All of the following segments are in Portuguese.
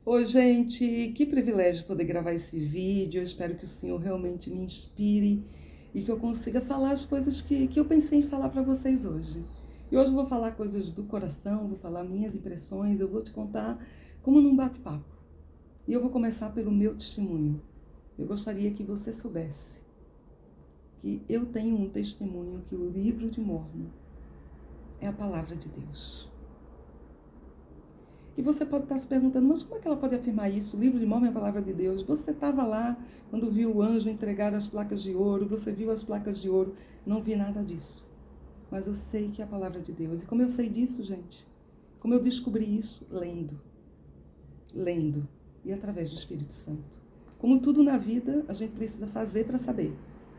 Oi, gente, que privilégio poder gravar esse vídeo. Eu espero que o Senhor realmente me inspire e que eu consiga falar as coisas que eu pensei em falar para vocês hoje. E hoje eu vou falar coisas do coração, vou falar minhas impressões, eu vou te contar como num bate-papo. E eu vou começar pelo meu testemunho. Eu gostaria que você soubesse que eu tenho um testemunho que o livro de Mórmon é a palavra de Deus. E você pode estar se perguntando, mas como é que ela pode afirmar isso? O livro de Mórmon é a palavra de Deus. Você estava lá quando viu o anjo entregar as placas de ouro, você viu as placas de ouro. Não vi nada disso. Mas eu sei que é a palavra de Deus. E como eu sei disso, gente? Como eu descobri isso? Lendo. E através do Espírito Santo. Como tudo na vida, a gente precisa fazer para saber.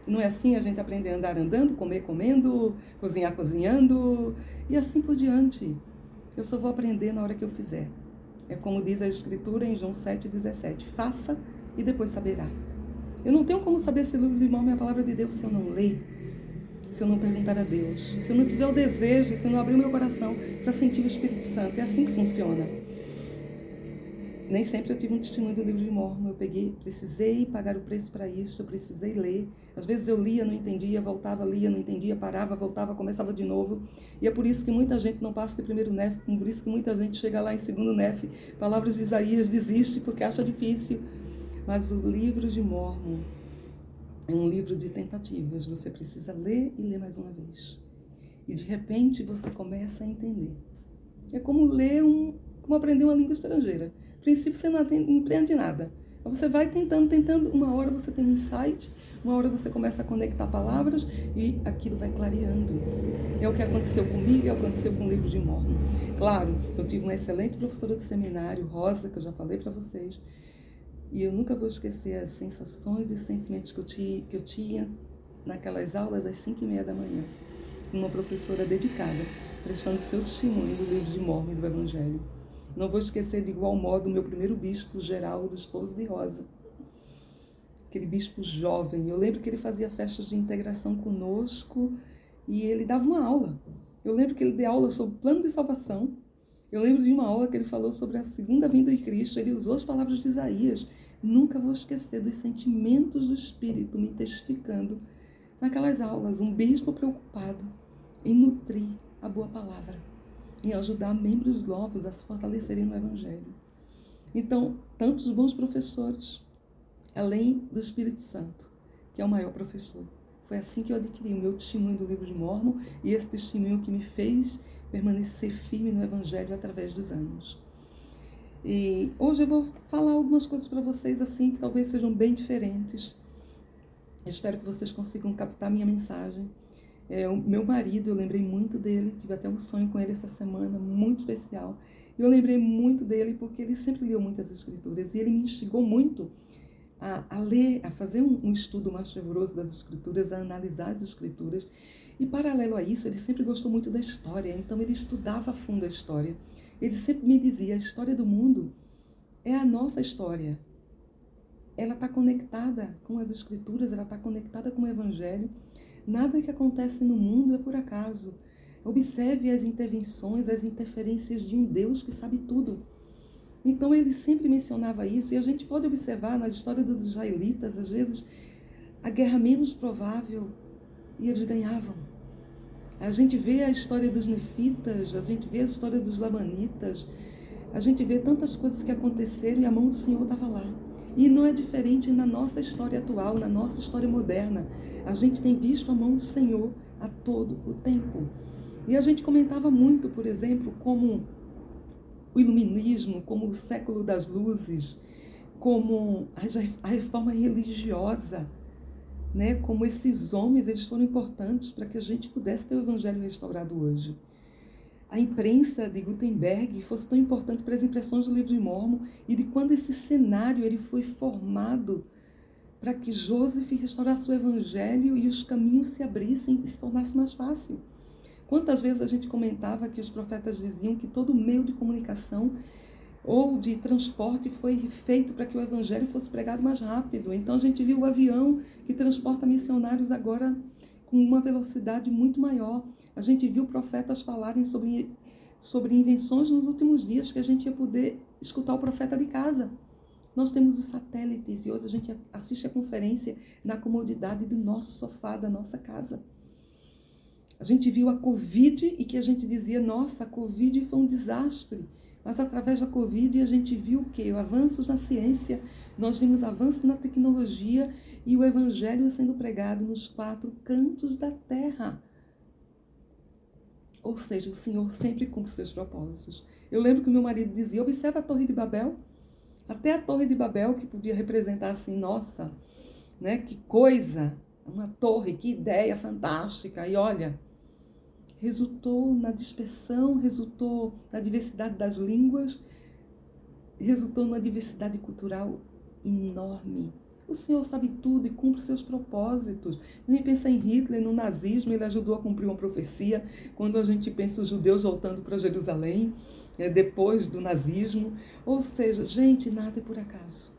Não é assim a gente aprender a andar andando, comer comendo, cozinhar cozinhando e assim por diante. Eu só vou aprender na hora que eu fizer. É como diz a Escritura em João 7,17. Faça e depois saberá. Eu não tenho como saber se o livro de Mórmon é a palavra de Deus se eu não ler, se eu não perguntar a Deus, se eu não tiver o desejo, se eu não abrir o meu coração para sentir o Espírito Santo. É assim que funciona. Nem sempre eu tive um testemunho do livro de Mórmon. Precisei pagar o preço para isso, eu precisei ler. Às vezes eu lia, não entendia, voltava, lia, não entendia, parava, voltava, começava de novo. E é por isso que muita gente não passa de primeiro NEF, por isso que muita gente chega lá em segundo NEF, palavras de Isaías, desiste porque acha difícil. Mas o livro de Mórmon é um livro de tentativas. Você precisa ler e ler mais uma vez. E de repente você começa a entender. É como como aprender uma língua estrangeira. No princípio você não aprende nada. Mas você vai tentando, uma hora você tem um insight, uma hora você começa a conectar palavras e aquilo vai clareando. É o que aconteceu comigo e aconteceu com o livro de Mórmon. Claro, eu tive uma excelente professora de seminário, Rosa, que eu já falei para vocês, e eu nunca vou esquecer as sensações e os sentimentos que eu tinha naquelas aulas às 5h30 da manhã. Uma professora dedicada, prestando seu testemunho do livro de Mórmon e do Evangelho. Não vou esquecer de igual modo o meu primeiro bispo, Geraldo, esposo de Rosa. Aquele bispo jovem. Eu lembro que ele fazia festas de integração conosco e ele dava uma aula. Eu lembro que ele deu aula sobre o plano de salvação. Eu lembro de uma aula que ele falou sobre a segunda vinda de Cristo. Ele usou as palavras de Isaías. Nunca vou esquecer dos sentimentos do Espírito me testificando naquelas aulas. Um bispo preocupado em nutrir a boa palavra, em ajudar membros novos a se fortalecerem no Evangelho. Então, tantos bons professores, além do Espírito Santo, que é o maior professor. Foi assim que eu adquiri o meu testemunho do livro de Mórmon e esse testemunho que me fez permanecer firme no Evangelho através dos anos. E hoje eu vou falar algumas coisas para vocês assim que talvez sejam bem diferentes. Eu espero que vocês consigam captar minha mensagem. O meu marido, eu lembrei muito dele, tive até um sonho com ele essa semana, muito especial. Eu lembrei muito dele porque ele sempre leu muitas escrituras e ele me instigou muito a ler, a fazer um estudo mais fervoroso das escrituras, a analisar as escrituras. E paralelo a isso, ele sempre gostou muito da história, então ele estudava a fundo a história. Ele sempre me dizia, a história do mundo é a nossa história. Ela está conectada com as escrituras, ela está conectada com o Evangelho. Nada que acontece no mundo é por acaso. Observe as intervenções, as interferências de um Deus que sabe tudo. Então ele sempre mencionava isso, e a gente pode observar na história dos israelitas, às vezes, a guerra menos provável, e eles ganhavam. A gente vê a história dos nefitas, a gente vê a história dos lamanitas, a gente vê tantas coisas que aconteceram e a mão do Senhor estava lá. E não é diferente na nossa história atual, na nossa história moderna. A gente tem visto a mão do Senhor a todo o tempo. E a gente comentava muito, por exemplo, como o iluminismo, como o século das luzes, como a reforma religiosa, né? Como esses homens, eles foram importantes para que a gente pudesse ter o evangelho restaurado hoje. A imprensa de Gutenberg fosse tão importante para as impressões do livro de Mórmon e de quando esse cenário ele foi formado para que Joseph restaurasse o evangelho e os caminhos se abrissem e se tornasse mais fácil. Quantas vezes a gente comentava que os profetas diziam que todo meio de comunicação ou de transporte foi feito para que o evangelho fosse pregado mais rápido. Então a gente viu o avião que transporta missionários agora com uma velocidade muito maior. A gente viu profetas falarem sobre invenções nos últimos dias que a gente ia poder escutar o profeta de casa. Nós temos os satélites e hoje a gente assiste a conferência na comodidade do nosso sofá, da nossa casa. A gente viu a Covid e que a gente dizia, nossa, a Covid foi um desastre. Mas através da Covid a gente viu o quê? Avanços na ciência, nós vimos avanços na tecnologia e o Evangelho sendo pregado nos 4 cantos da terra. Ou seja, o Senhor sempre cumpre seus propósitos. Eu lembro que o meu marido dizia, observa a Torre de Babel. Até a Torre de Babel, que podia representar assim, nossa, né, que coisa, uma torre, que ideia fantástica. E olha, resultou na dispersão, resultou na diversidade das línguas, resultou numa diversidade cultural enorme. O Senhor sabe tudo e cumpre seus propósitos. A gente pensa em Hitler, no nazismo, ele ajudou a cumprir uma profecia. Quando a gente pensa os judeus voltando para Jerusalém, depois do nazismo. Ou seja, gente, nada é por acaso.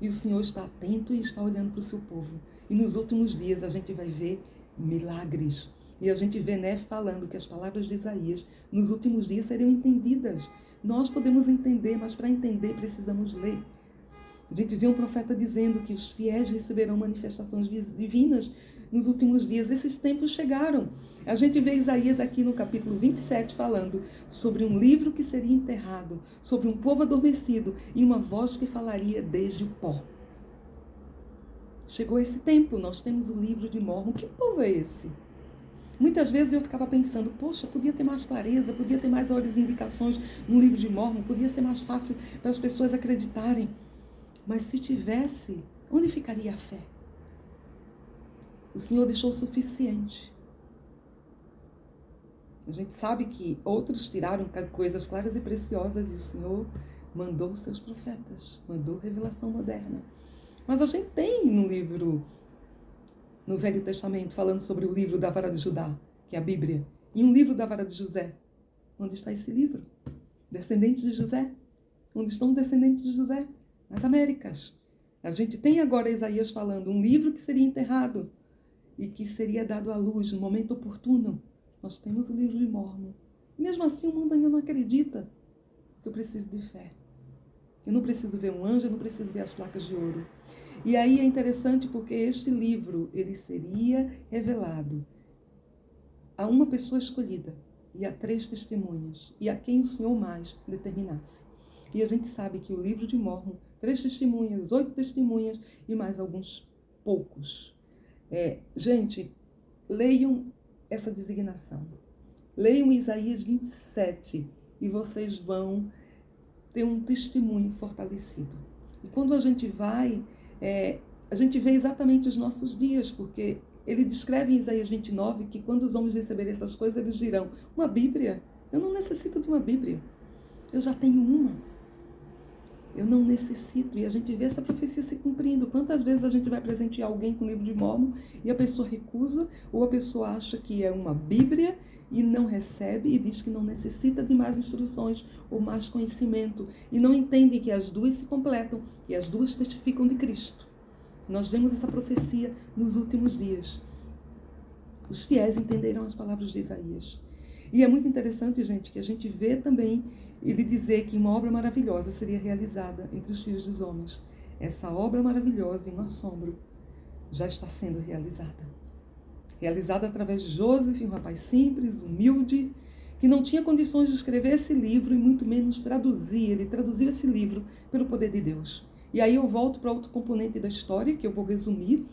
E o Senhor está atento e está olhando para o seu povo. E nos últimos dias a gente vai ver milagres. E a gente vê, né, falando que as palavras de Isaías nos últimos dias seriam entendidas. Nós podemos entender, mas para entender precisamos ler. A gente vê um profeta dizendo que os fiéis receberão manifestações divinas nos últimos dias. Esses tempos chegaram. A gente vê Isaías aqui no capítulo 27 falando sobre um livro que seria enterrado, sobre um povo adormecido e uma voz que falaria desde o pó. Chegou esse tempo, nós temos o livro de Mórmon. Que povo é esse? Muitas vezes eu ficava pensando, poxa, podia ter mais clareza, podia ter mais horas indicações no livro de Mórmon, podia ser mais fácil para as pessoas acreditarem. Mas se tivesse, onde ficaria a fé? O Senhor deixou o suficiente. A gente sabe que outros tiraram coisas claras e preciosas e o Senhor mandou os seus profetas, mandou revelação moderna. Mas a gente tem no livro, no Velho Testamento, falando sobre o livro da vara de Judá, que é a Bíblia, e um livro da vara de José. Onde está esse livro? Descendentes de José. Onde estão os descendentes de José? Nas Américas. A gente tem agora Isaías falando um livro que seria enterrado e que seria dado à luz no momento oportuno. Nós temos o livro de Mórmon. Mesmo assim, o mundo ainda não acredita que eu preciso de fé. Eu não preciso ver um anjo, eu não preciso ver as placas de ouro. E aí é interessante porque este livro, ele seria revelado a uma pessoa escolhida e a 3 testemunhas e a quem o Senhor mais determinasse. E a gente sabe que o livro de Mórmon, 3 testemunhas, 8 testemunhas e mais alguns poucos. Gente, leiam essa designação. Leiam Isaías 27 e vocês vão ter um testemunho fortalecido. E quando a gente vai, a gente vê exatamente os nossos dias, porque ele descreve em Isaías 29 que quando os homens receberem essas coisas, eles dirão, uma Bíblia? Eu não necessito de uma Bíblia. Eu já tenho uma. Eu não necessito. E a gente vê essa profecia se cumprindo. Quantas vezes a gente vai presentear alguém com o livro de Mórmon e a pessoa recusa, ou a pessoa acha que é uma Bíblia e não recebe e diz que não necessita de mais instruções ou mais conhecimento. E não entende que as duas se completam e as duas testificam de Cristo. Nós vemos essa profecia nos últimos dias. Os fiéis entenderam as palavras de Isaías. E é muito interessante, gente, que a gente vê também ele dizer que uma obra maravilhosa seria realizada entre os filhos dos homens. Essa obra maravilhosa, em um assombro, já está sendo realizada. Realizada através de Joseph, um rapaz simples, humilde, que não tinha condições de escrever esse livro e muito menos traduzir. Ele traduziu esse livro pelo poder de Deus. E aí eu volto para outro componente da história, que eu vou resumir.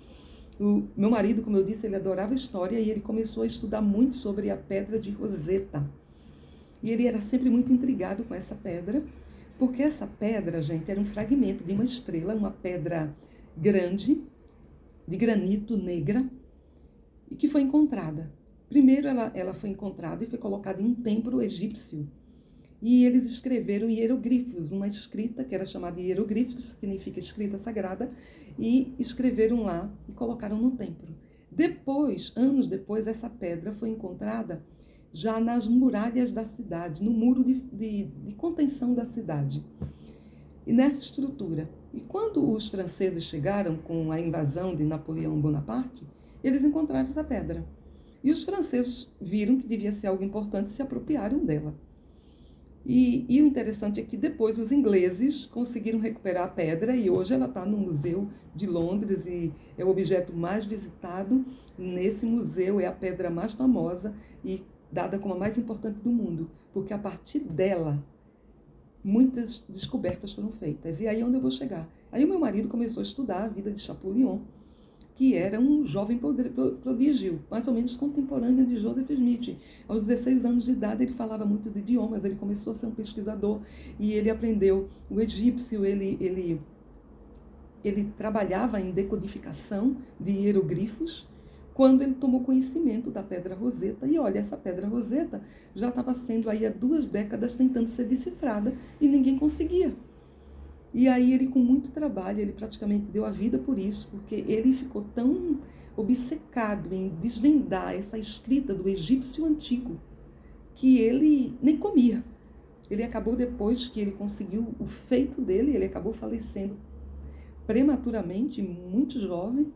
O meu marido, como eu disse, ele adorava história e ele começou a estudar muito sobre a pedra de Roseta. E ele era sempre muito intrigado com essa pedra, porque essa pedra, gente, era um fragmento de uma estrela, uma pedra grande, de granito negra, e que foi encontrada. Primeiro ela foi encontrada e foi colocada em um templo egípcio. E eles escreveram hieroglifos, uma escrita que era chamada de hieroglifos, que significa escrita sagrada, e escreveram lá e colocaram no templo. Depois, anos depois, essa pedra foi encontrada já nas muralhas da cidade, no muro de contenção da cidade. E nessa estrutura. E quando os franceses chegaram com a invasão de Napoleão Bonaparte, eles encontraram essa pedra. E os franceses viram que devia ser algo importante e se apropriaram dela. E o interessante é que depois os ingleses conseguiram recuperar a pedra e hoje ela está no Museu de Londres e é o objeto mais visitado. Nesse museu é a pedra mais famosa e dada como a mais importante do mundo, porque a partir dela muitas descobertas foram feitas. E aí é onde eu vou chegar. Aí o meu marido começou a estudar a vida de Champollion, que era um jovem prodígio, mais ou menos contemporâneo de Joseph Smith. Aos 16 anos de idade, ele falava muitos idiomas, ele começou a ser um pesquisador e ele aprendeu o egípcio, ele trabalhava em decodificação de hieroglifos quando ele tomou conhecimento da Pedra Roseta. E olha, essa Pedra Roseta já estava sendo aí há 2 décadas tentando ser decifrada e ninguém conseguia. E aí ele, com muito trabalho, ele praticamente deu a vida por isso, porque ele ficou tão obcecado em desvendar essa escrita do egípcio antigo, que ele nem comia. Ele acabou, depois que ele conseguiu o feito dele, ele acabou falecendo prematuramente, muito jovem,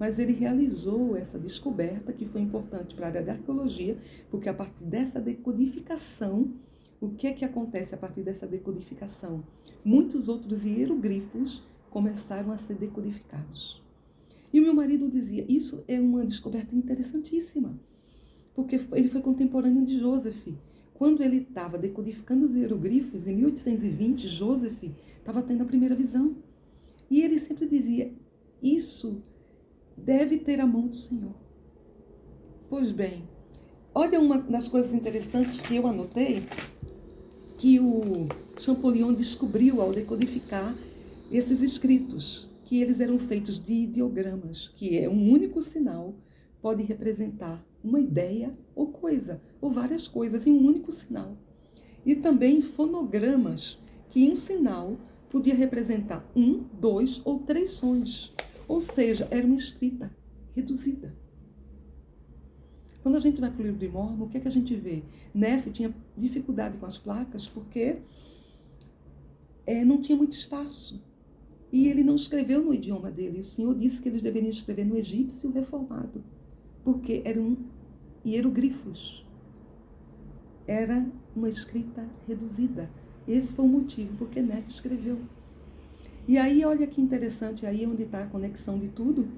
mas ele realizou essa descoberta que foi importante para a área da arqueologia, porque a partir dessa decodificação, o que é que acontece a partir dessa decodificação? Muitos outros hieroglifos começaram a ser decodificados. E o meu marido dizia, isso é uma descoberta interessantíssima, porque ele foi contemporâneo de Joseph. Quando ele estava decodificando os hieroglifos, em 1820, Joseph estava tendo a primeira visão. E ele sempre dizia, isso deve ter a mão do Senhor. Pois bem, olha uma das coisas interessantes que eu anotei, que o Champollion descobriu ao decodificar esses escritos, que eles eram feitos de ideogramas, que é um único sinal, pode representar uma ideia ou coisa, ou várias coisas em um único sinal. E também fonogramas, que um sinal podia representar 1, 2 ou 3 sons. Ou seja, era uma escrita reduzida. Quando a gente vai para o livro de Mórmon, o que é que a gente vê? Nefe tinha dificuldade com as placas porque não tinha muito espaço. E ele não escreveu no idioma dele. O Senhor disse que eles deveriam escrever no egípcio reformado, porque eram hieroglifos. Era uma escrita reduzida. Esse foi o motivo porque Nefe escreveu. E aí, olha que interessante, aí onde está a conexão de tudo,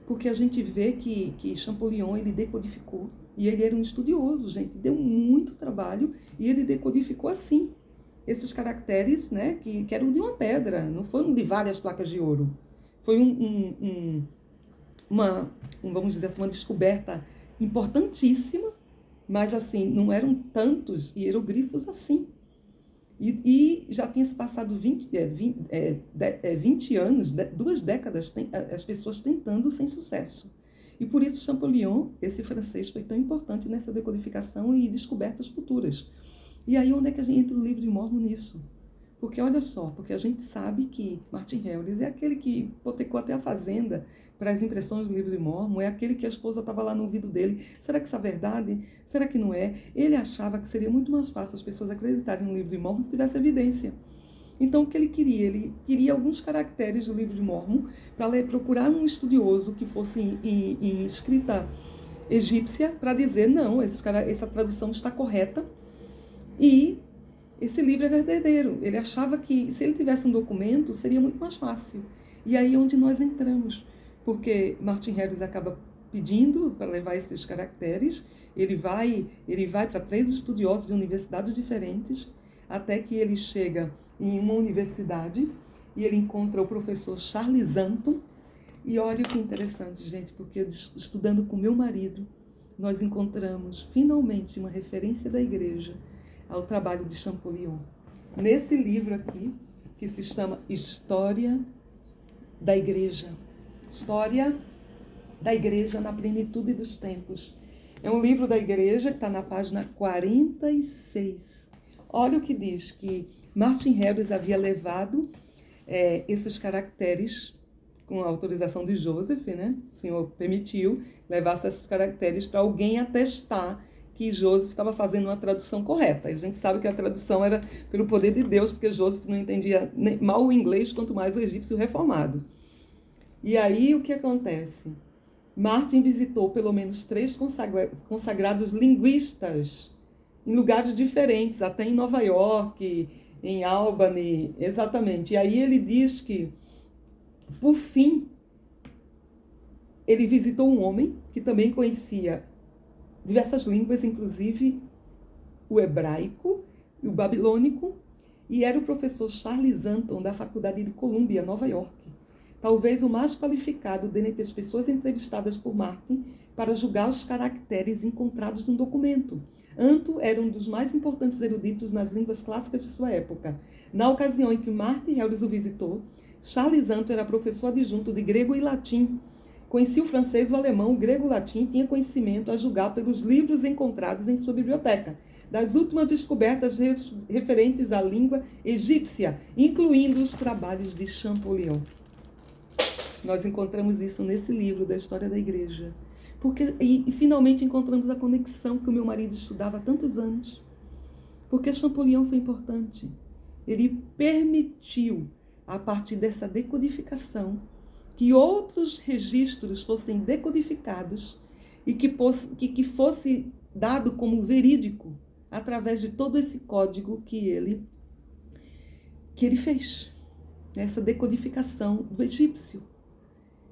porque a gente vê que Champollion, ele decodificou, e ele era um estudioso, gente, deu muito trabalho, e ele decodificou assim, esses caracteres, né, que eram de uma pedra, não foram de várias placas de ouro. Foi vamos dizer assim, uma descoberta importantíssima, mas assim, não eram tantos hieroglifos assim. E já tinha se passado 20 anos, 2 décadas, as pessoas tentando sem sucesso. E por isso Champollion, esse francês, foi tão importante nessa decodificação e descobertas futuras. E aí onde é que a gente entra o livro de Mórmon nisso? Porque olha só, porque a gente sabe que Martin Harris é aquele que hipotecou até a fazenda para as impressões do livro de Mórmon, é aquele que a esposa estava lá no ouvido dele. Será que isso é verdade? Será que não é? Ele achava que seria muito mais fácil as pessoas acreditarem no livro de Mórmon se tivesse evidência. Então, o que ele queria? Ele queria alguns caracteres do livro de Mórmon para procurar um estudioso que fosse em escrita egípcia para dizer, não, essa tradução está correta e esse livro é verdadeiro. Ele achava que se ele tivesse um documento, seria muito mais fácil. E aí é onde nós entramos, porque Martin Harris acaba pedindo para levar esses caracteres, ele vai para 3 estudiosos de universidades diferentes, até que ele chega em uma universidade e ele encontra o professor Charles Anton. E olha que interessante, gente, porque estudando com meu marido, nós encontramos finalmente uma referência da igreja ao trabalho de Champollion. Nesse livro aqui, que se chama História da Igreja. História da Igreja na Plenitude dos Tempos. É um livro da igreja que está na página 46. Olha o que diz, que Martin Harris havia levado esses caracteres com a autorização de Joseph, né? O Senhor permitiu levar esses caracteres para alguém atestar que Joseph estava fazendo uma tradução correta. A gente sabe que a tradução era pelo poder de Deus, porque Joseph não entendia mal o inglês, quanto mais o egípcio reformado. E aí o que acontece? Martin visitou pelo menos 3 consagrados linguistas em lugares diferentes, até em Nova York, em Albany, exatamente. E aí ele diz que, por fim, ele visitou um homem que também conhecia diversas línguas, inclusive o hebraico e o babilônico, e era o professor Charles Anton, da Faculdade de Columbia, Nova York. Talvez o mais qualificado dentre as pessoas entrevistadas por Martin para julgar os caracteres encontrados no documento. Anton era um dos mais importantes eruditos nas línguas clássicas de sua época. Na ocasião em que Martin Heldes o visitou, Charles Anton era professor adjunto de grego e latim. Conhecia o francês, o alemão, o grego e o latim, tinha conhecimento a julgar pelos livros encontrados em sua biblioteca, das últimas descobertas referentes à língua egípcia, incluindo os trabalhos de Champollion. Nós encontramos isso nesse livro da História da Igreja. E finalmente encontramos a conexão que o meu marido estudava há tantos anos. Porque Champollion foi importante. Ele permitiu, a partir dessa decodificação, que outros registros fossem decodificados e que fosse dado como verídico através de todo esse código que ele fez, essa decodificação do egípcio.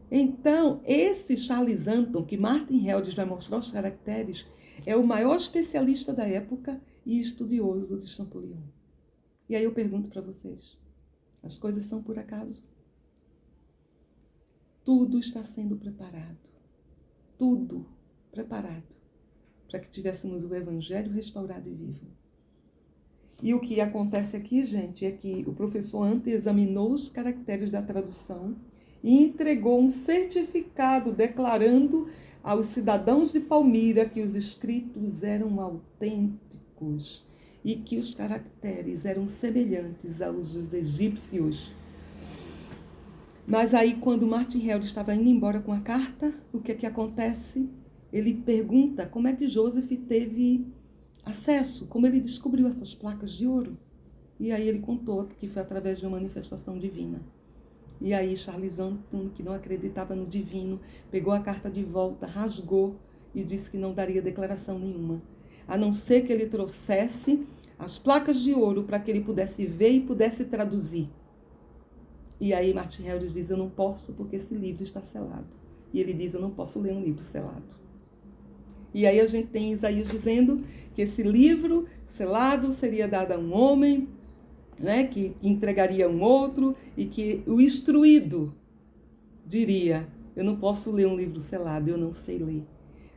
Então, esse Charles Anton, que Martin Heldes vai mostrar os caracteres, é o maior especialista da época e estudioso de Champollion. E aí eu pergunto para vocês, as coisas são por acaso? Tudo está sendo preparado. Tudo preparado para que tivéssemos o Evangelho restaurado e vivo. E o que acontece aqui, gente, é que o professor Anton examinou os caracteres da tradução e entregou um certificado declarando aos cidadãos de Palmira que os escritos eram autênticos e que os caracteres eram semelhantes aos dos egípcios. Mas aí, quando Martin Heldes estava indo embora com a carta, o que é que acontece? Ele pergunta como é que Joseph teve acesso, como ele descobriu essas placas de ouro. E aí ele contou que foi através de uma manifestação divina. E aí Charles Anton, que não acreditava no divino, pegou a carta de volta, rasgou e disse que não daria declaração nenhuma, a não ser que ele trouxesse as placas de ouro para que ele pudesse ver e pudesse traduzir. E aí Martin Heldes diz, eu não posso porque esse livro está selado. E ele diz, eu não posso ler um livro selado. E aí a gente tem Isaías dizendo que esse livro selado seria dado a um homem, né, que entregaria a um outro, e que o instruído diria, eu não posso ler um livro selado, eu não sei ler.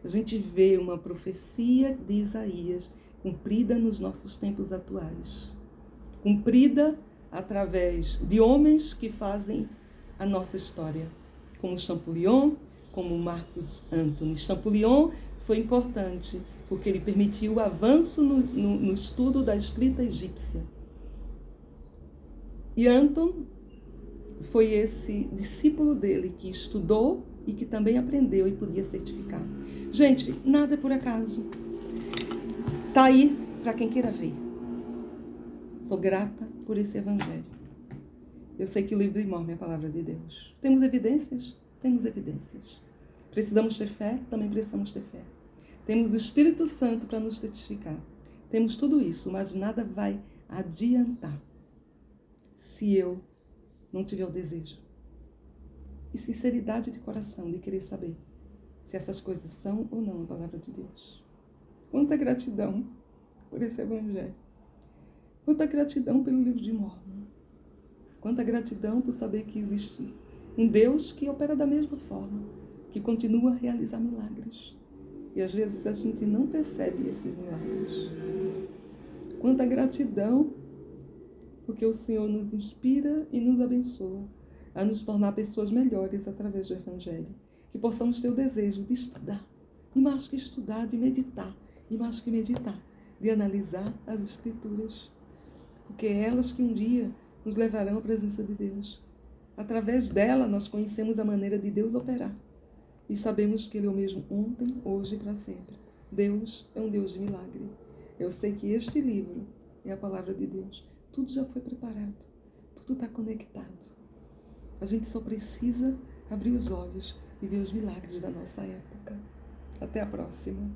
A gente vê uma profecia de Isaías cumprida nos nossos tempos atuais. Cumprida através de homens que fazem a nossa história, como Champollion, como Marcos Antony. Champollion foi importante porque ele permitiu o avanço no estudo da escrita egípcia. E Anton foi esse discípulo dele que estudou e que também aprendeu e podia certificar. Gente, nada é por acaso. Tá aí para quem queira ver. Sou grata por esse evangelho. Eu sei que o livro de Mormon é a palavra de Deus. Temos evidências? Temos evidências. Precisamos ter fé? Também precisamos ter fé. Temos o Espírito Santo para nos testificar. Temos tudo isso, mas nada vai adiantar se eu não tiver o desejo e sinceridade de coração de querer saber se essas coisas são ou não a palavra de Deus. Quanta gratidão por esse evangelho. Quanta gratidão pelo livro de Mormon. Quanta gratidão por saber que existe um Deus que opera da mesma forma, que continua a realizar milagres. E às vezes a gente não percebe esses milagres. Quanta gratidão, porque o Senhor nos inspira e nos abençoa a nos tornar pessoas melhores através do Evangelho. Que possamos ter o desejo de estudar, e mais que estudar, de meditar, e mais que meditar, de analisar as Escrituras. Porque é elas que um dia nos levarão à presença de Deus. Através dela nós conhecemos a maneira de Deus operar. E sabemos que Ele é o mesmo ontem, hoje e para sempre. Deus é um Deus de milagre. Eu sei que este livro é a palavra de Deus. Tudo já foi preparado. Tudo está conectado. A gente só precisa abrir os olhos e ver os milagres da nossa época. Até a próxima.